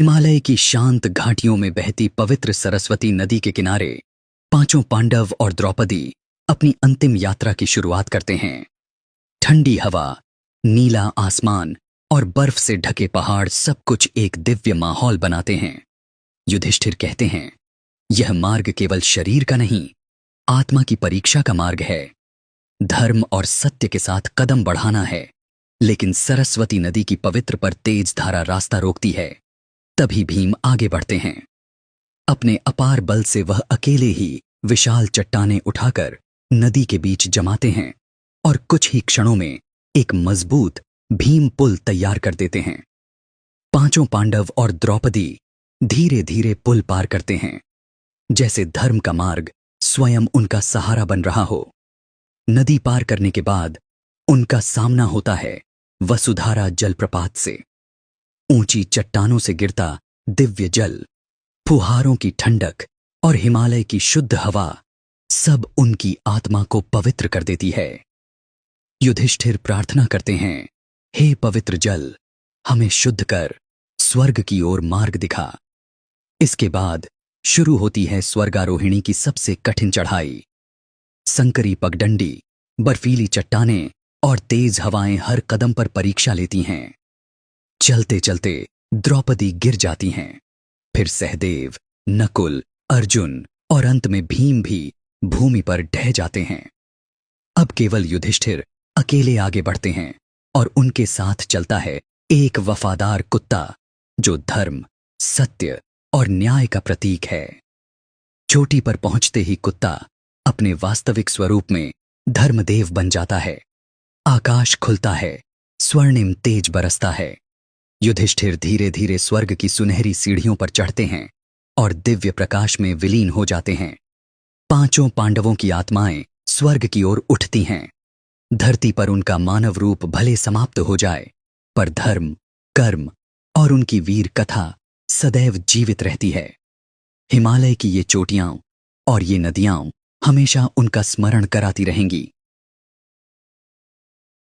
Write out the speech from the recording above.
हिमालय की शांत घाटियों में बहती पवित्र सरस्वती नदी के किनारे पांचों पांडव और द्रौपदी अपनी अंतिम यात्रा की शुरुआत करते हैं। ठंडी हवा, नीला आसमान और बर्फ से ढके पहाड़ सब कुछ एक दिव्य माहौल बनाते हैं। युधिष्ठिर कहते हैं, यह मार्ग केवल शरीर का नहीं, आत्मा की परीक्षा का मार्ग है। धर्म और सत्य के साथ कदम बढ़ाना है, लेकिन सरस्वती नदी की पवित्र पर तेज धारा रास्ता रोकती है। तभी भीम आगे बढ़ते हैं। अपने अपार बल से वह अकेले ही विशाल चट्टानें उठाकर नदी के बीच जमाते हैं और कुछ ही क्षणों में एक मजबूत भीम पुल तैयार कर देते हैं। पांचों पांडव और द्रौपदी धीरे धीरे पुल पार करते हैं, जैसे धर्म का मार्ग स्वयं उनका सहारा बन रहा हो। नदी पार करने के बाद उनका सामना होता है वसुधारा जलप्रपात से। ऊंची चट्टानों से गिरता दिव्य जल, फुहारों की ठंडक और हिमालय की शुद्ध हवा सब उनकी आत्मा को पवित्र कर देती है। युधिष्ठिर प्रार्थना करते हैं, हे पवित्र जल, हमें शुद्ध कर स्वर्ग की ओर मार्ग दिखा। इसके बाद शुरू होती है स्वर्गारोहिणी की सबसे कठिन चढ़ाई। संकरी पगडंडी, बर्फीली चट्टानें और तेज हवाएं हर कदम पर परीक्षा लेती हैं। चलते चलते द्रौपदी गिर जाती हैं। फिर सहदेव, नकुल, अर्जुन और अंत में भीम भी भूमि पर ढह जाते हैं। अब केवल युधिष्ठिर अकेले आगे बढ़ते हैं और उनके साथ चलता है एक वफादार कुत्ता, जो धर्म, सत्य और न्याय का प्रतीक है। चोटी पर पहुंचते ही कुत्ता अपने वास्तविक स्वरूप में धर्मदेव बन जाता है। आकाश खुलता है, स्वर्णिम तेज बरसता है। युधिष्ठिर धीरे धीरे स्वर्ग की सुनहरी सीढ़ियों पर चढ़ते हैं और दिव्य प्रकाश में विलीन हो जाते हैं। पांचों पांडवों की आत्माएं स्वर्ग की ओर उठती हैं। धरती पर उनका मानव रूप भले समाप्त हो जाए, पर धर्म, कर्म और उनकी वीर कथा सदैव जीवित रहती है। हिमालय की ये चोटियां और ये नदियां हमेशा उनका स्मरण कराती रहेंगी।